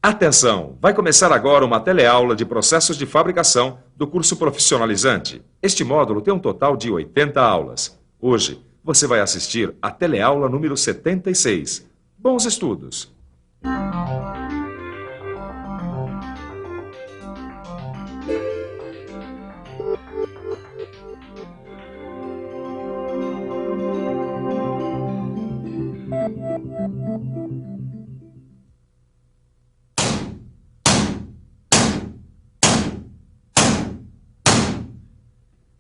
Atenção! Vai começar agora uma teleaula de processos de fabricação do curso profissionalizante. Este módulo tem um total de 80 aulas. Hoje, você vai assistir à teleaula número 76. Bons estudos!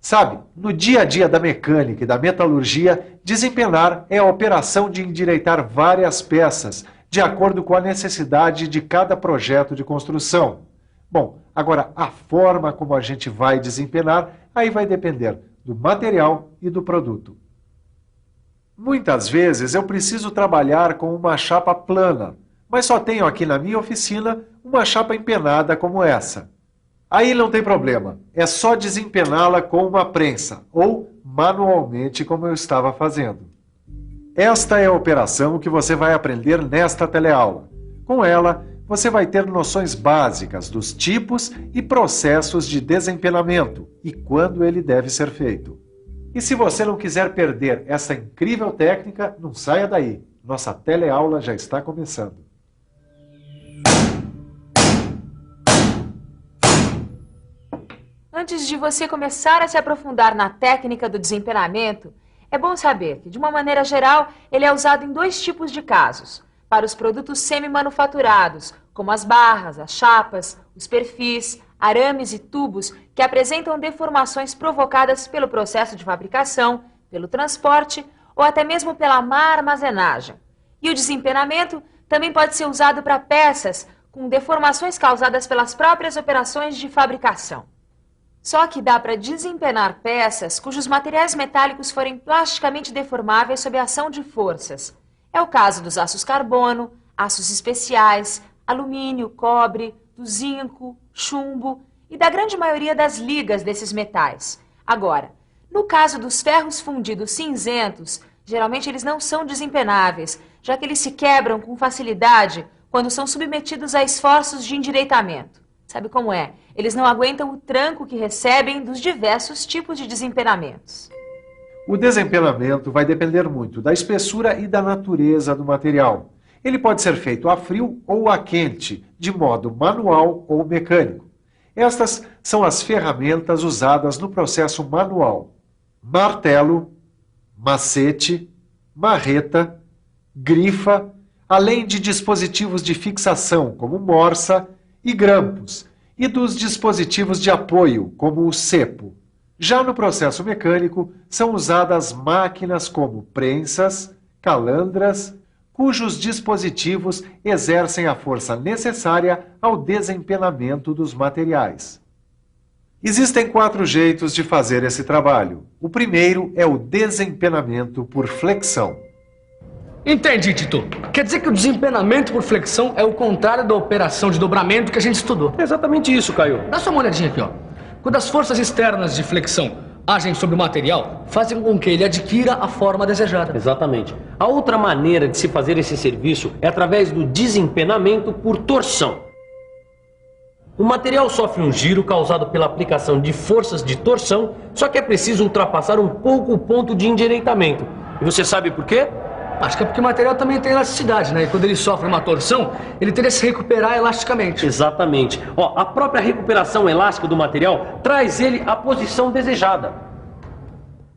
Sabe, no dia a dia da mecânica e da metalurgia, desempenar é a operação de endireitar várias peças, de acordo com a necessidade de cada projeto de construção. Bom, agora a forma como a gente vai desempenar, aí vai depender do material e do produto. Muitas vezes eu preciso trabalhar com uma chapa plana, mas só tenho aqui na minha oficina uma chapa empenada como essa. Aí não tem problema, é só desempená-la com uma prensa, ou manualmente como eu estava fazendo. Esta é a operação que você vai aprender nesta teleaula. Com ela, você vai ter noções básicas dos tipos e processos de desempenamento e quando ele deve ser feito. E se você não quiser perder essa incrível técnica, não saia daí. Nossa teleaula já está começando. Antes de você começar a se aprofundar na técnica do desempenamento, é bom saber que, de uma maneira geral, ele é usado em dois tipos de casos. Para os produtos semi-manufaturados, como as barras, as chapas, os perfis, arames e tubos que apresentam deformações provocadas pelo processo de fabricação, pelo transporte ou até mesmo pela má armazenagem. E o desempenamento também pode ser usado para peças com deformações causadas pelas próprias operações de fabricação. Só que dá para desempenar peças cujos materiais metálicos forem plasticamente deformáveis sob a ação de forças. É o caso dos aços carbono, aços especiais, alumínio, cobre, do zinco, chumbo e da grande maioria das ligas desses metais. Agora, no caso dos ferros fundidos cinzentos, geralmente eles não são desempenáveis, já que eles se quebram com facilidade quando são submetidos a esforços de endireitamento. Sabe como é? Eles não aguentam o tranco que recebem dos diversos tipos de desempenamentos. O desempenamento vai depender muito da espessura e da natureza do material. Ele pode ser feito a frio ou a quente, de modo manual ou mecânico. Estas são as ferramentas usadas no processo manual: martelo, macete, marreta, grifa, além de dispositivos de fixação, como morsa e grampos, e dos dispositivos de apoio, como o cepo. Já no processo mecânico, são usadas máquinas como prensas, calandras, cujos dispositivos exercem a força necessária ao desempenamento dos materiais. Existem 4 jeitos de fazer esse trabalho. O primeiro é o desempenamento por flexão. Entendi, Tito. Quer dizer que o desempenamento por flexão é o contrário da operação de dobramento que a gente estudou. É exatamente isso, Caio. Dá só uma olhadinha aqui, ó. Quando as forças externas de flexão agem sobre o material, fazem com que ele adquira a forma desejada. Exatamente. A outra maneira de se fazer esse serviço é através do desempenamento por torção. O material sofre um giro causado pela aplicação de forças de torção, só que é preciso ultrapassar um pouco o ponto de endireitamento. E você sabe por quê? Acho que é porque o material também tem elasticidade, né? E quando ele sofre uma torção, ele tende a se recuperar elasticamente. Exatamente. Ó, a própria recuperação elástica do material traz ele à posição desejada.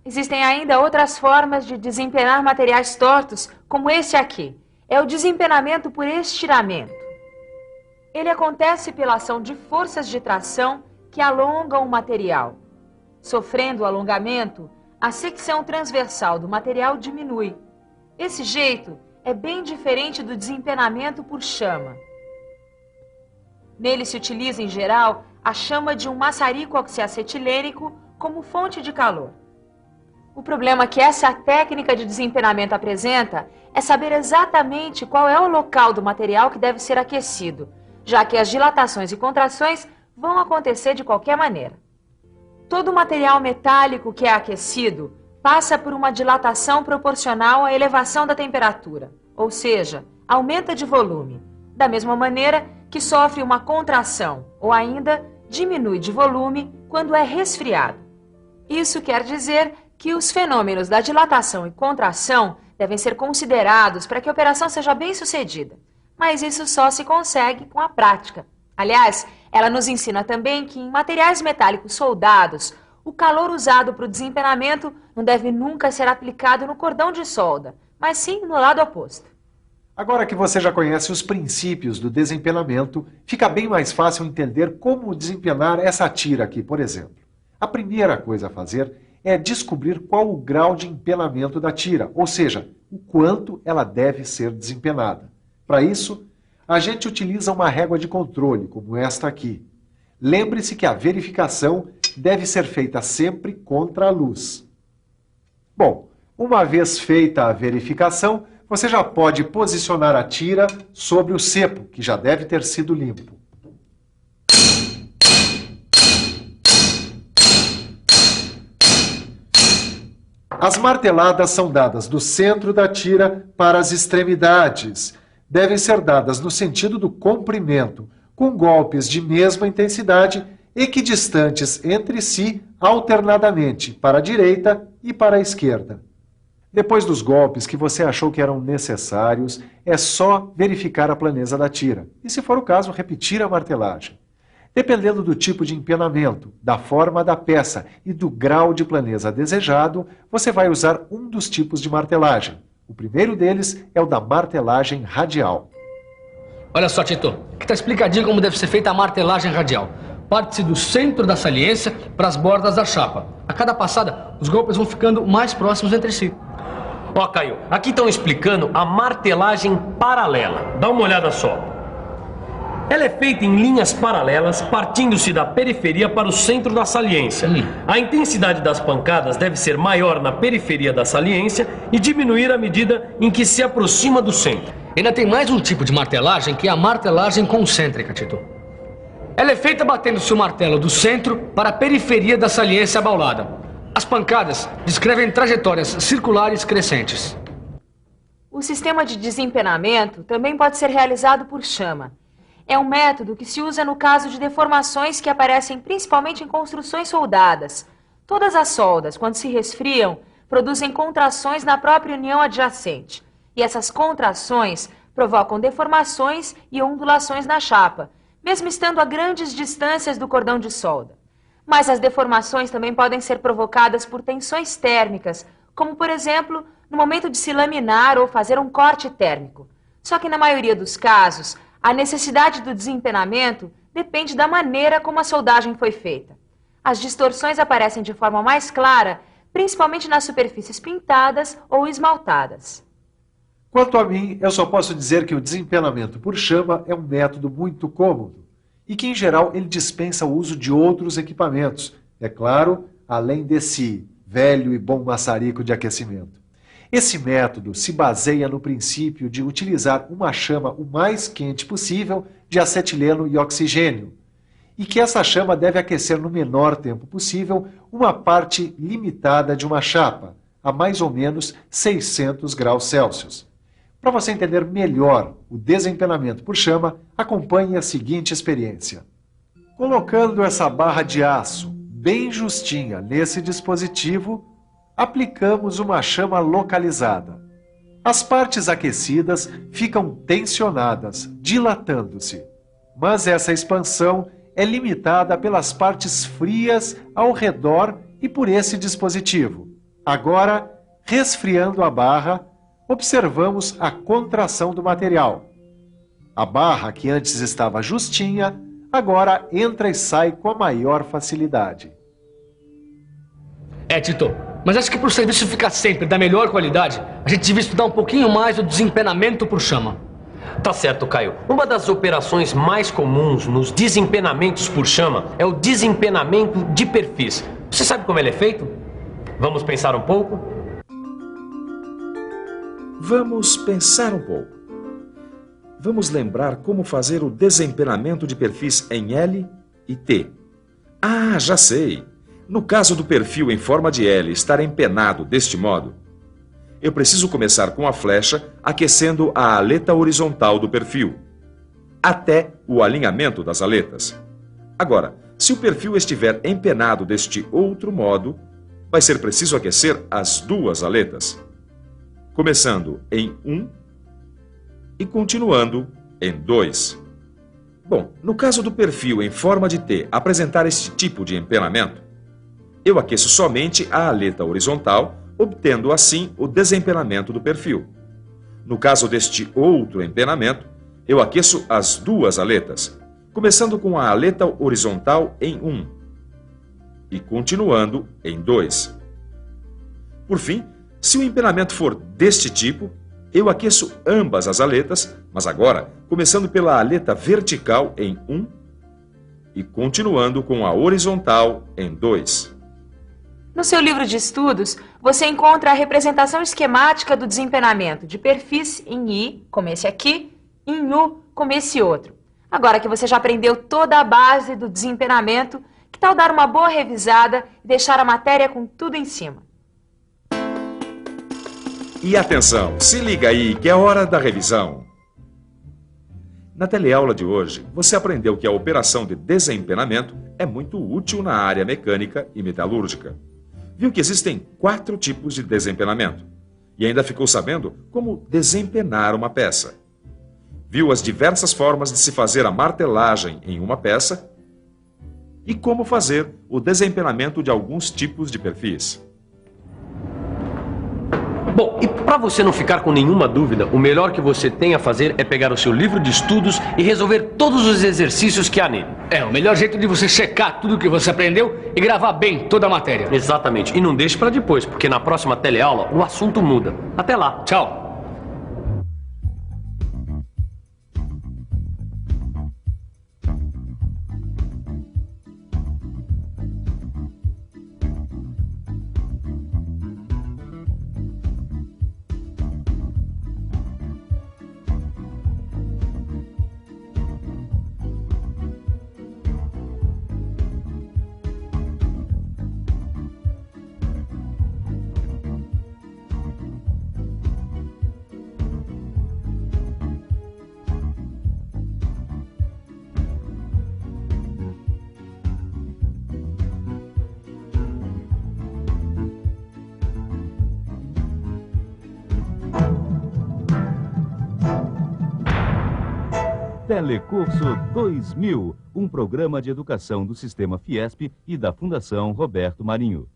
Existem ainda outras formas de desempenar materiais tortos, como esse aqui. É o desempenamento por estiramento. Ele acontece pela ação de forças de tração que alongam o material. Sofrendo o alongamento, a secção transversal do material diminui. Esse jeito é bem diferente do desempenamento por chama. Nele se utiliza, em geral, a chama de um maçarico oxiacetilênico como fonte de calor. O problema que essa técnica de desempenamento apresenta é saber exatamente qual é o local do material que deve ser aquecido, já que as dilatações e contrações vão acontecer de qualquer maneira. Todo material metálico que é aquecido passa por uma dilatação proporcional à elevação da temperatura, ou seja, aumenta de volume, da mesma maneira que sofre uma contração ou ainda diminui de volume quando é resfriado. Isso quer dizer que os fenômenos da dilatação e contração devem ser considerados para que a operação seja bem sucedida. Mas isso só se consegue com a prática. Aliás, ela nos ensina também que em materiais metálicos soldados, o calor usado para o desempenamento não deve nunca ser aplicado no cordão de solda, mas sim no lado oposto. Agora que você já conhece os princípios do desempenamento, fica bem mais fácil entender como desempenar essa tira aqui, por exemplo. A primeira coisa a fazer é descobrir qual o grau de empenamento da tira, ou seja, o quanto ela deve ser desempenada. Para isso, a gente utiliza uma régua de controle, como esta aqui. Lembre-se que a verificação deve ser feita sempre contra a luz. Bom, uma vez feita a verificação, você já pode posicionar a tira sobre o cepo, que já deve ter sido limpo. As marteladas são dadas do centro da tira para as extremidades. Devem ser dadas no sentido do comprimento, com golpes de mesma intensidade, equidistantes entre si alternadamente, para a direita e para a esquerda. Depois dos golpes que você achou que eram necessários, é só verificar a planeza da tira e, se for o caso, repetir a martelagem. Dependendo do tipo de empenamento, da forma da peça e do grau de planeza desejado, você vai usar um dos tipos de martelagem. O primeiro deles é o da martelagem radial. Olha só, Tito, aqui está explicadinho como deve ser feita a martelagem radial. Parte-se do centro da saliência para as bordas da chapa. A cada passada, os golpes vão ficando mais próximos entre si. Ó, Caio, aqui estão explicando a martelagem paralela. Dá uma olhada só. Ela é feita em linhas paralelas, partindo-se da periferia para o centro da saliência. A intensidade das pancadas deve ser maior na periferia da saliência e diminuir à medida em que se aproxima do centro. Ainda tem mais um tipo de martelagem, que é a martelagem concêntrica, Tito. Ela é feita batendo-se o martelo do centro para a periferia da saliência abaulada. As pancadas descrevem trajetórias circulares crescentes. O sistema de desempenamento também pode ser realizado por chama. É um método que se usa no caso de deformações que aparecem principalmente em construções soldadas. Todas as soldas, quando se resfriam, produzem contrações na própria união adjacente. E essas contrações provocam deformações e ondulações na chapa, mesmo estando a grandes distâncias do cordão de solda. Mas as deformações também podem ser provocadas por tensões térmicas, como, por exemplo, no momento de se laminar ou fazer um corte térmico. Só que, na maioria dos casos, a necessidade do desempenamento depende da maneira como a soldagem foi feita. As distorções aparecem de forma mais clara, principalmente nas superfícies pintadas ou esmaltadas. Quanto a mim, eu só posso dizer que o desempenamento por chama é um método muito cômodo e que, em geral, ele dispensa o uso de outros equipamentos, é claro, além desse velho e bom maçarico de aquecimento. Esse método se baseia no princípio de utilizar uma chama o mais quente possível de acetileno e oxigênio, e que essa chama deve aquecer no menor tempo possível uma parte limitada de uma chapa, a mais ou menos 600 graus Celsius. Para você entender melhor o desempenamento por chama, acompanhe a seguinte experiência. Colocando essa barra de aço bem justinha nesse dispositivo, aplicamos uma chama localizada. As partes aquecidas ficam tensionadas, dilatando-se. Mas essa expansão é limitada pelas partes frias ao redor e por esse dispositivo. Agora, resfriando a barra, observamos a contração do material. A barra, que antes estava justinha, agora entra e sai com a maior facilidade. Tito, mas acho que para o serviço ficar sempre da melhor qualidade, a gente devia estudar um pouquinho mais o desempenamento por chama. Tá certo, Caio. Uma das operações mais comuns nos desempenamentos por chama é o desempenamento de perfis. Você sabe como ele é feito? Vamos pensar um pouco? Vamos pensar um pouco. Vamos lembrar como fazer o desempenamento de perfis em L e T. Ah, já sei! No caso do perfil em forma de L estar empenado deste modo, eu preciso começar com a flecha aquecendo a aleta horizontal do perfil. até o alinhamento das aletas. Agora, se o perfil estiver empenado deste outro modo, vai ser preciso aquecer as duas aletas, começando em 1 e continuando em 2. Bom, no caso do perfil em forma de T apresentar este tipo de empenamento, eu aqueço somente a aleta horizontal, obtendo assim o desempenamento do perfil. No caso deste outro empenamento, eu aqueço as duas aletas, começando com a aleta horizontal em 1 e continuando em 2. Por fim, se o empenamento for deste tipo, eu aqueço ambas as aletas, mas agora começando pela aleta vertical em 1 e continuando com a horizontal em 2. No seu livro de estudos, você encontra a representação esquemática do desempenamento de perfis em I, como esse aqui, e em U, como esse outro. Agora que você já aprendeu toda a base do desempenamento, que tal dar uma boa revisada e deixar a matéria com tudo em cima? E atenção, se liga aí que é hora da revisão. Na teleaula de hoje, você aprendeu que a operação de desempenamento é muito útil na área mecânica e metalúrgica. Viu que existem 4 tipos de desempenamento. E ainda ficou sabendo como desempenar uma peça. Viu as diversas formas de se fazer a martelagem em uma peça e como fazer o desempenamento de alguns tipos de perfis. Bom, e para você não ficar com nenhuma dúvida, o melhor que você tem a fazer é pegar o seu livro de estudos e resolver todos os exercícios que há nele. É o melhor jeito de você checar tudo que você aprendeu e gravar bem toda a matéria. Exatamente. E não deixe para depois, porque na próxima teleaula o assunto muda. Até lá. Tchau. Telecurso 2000, um programa de educação do Sistema Fiesp e da Fundação Roberto Marinho.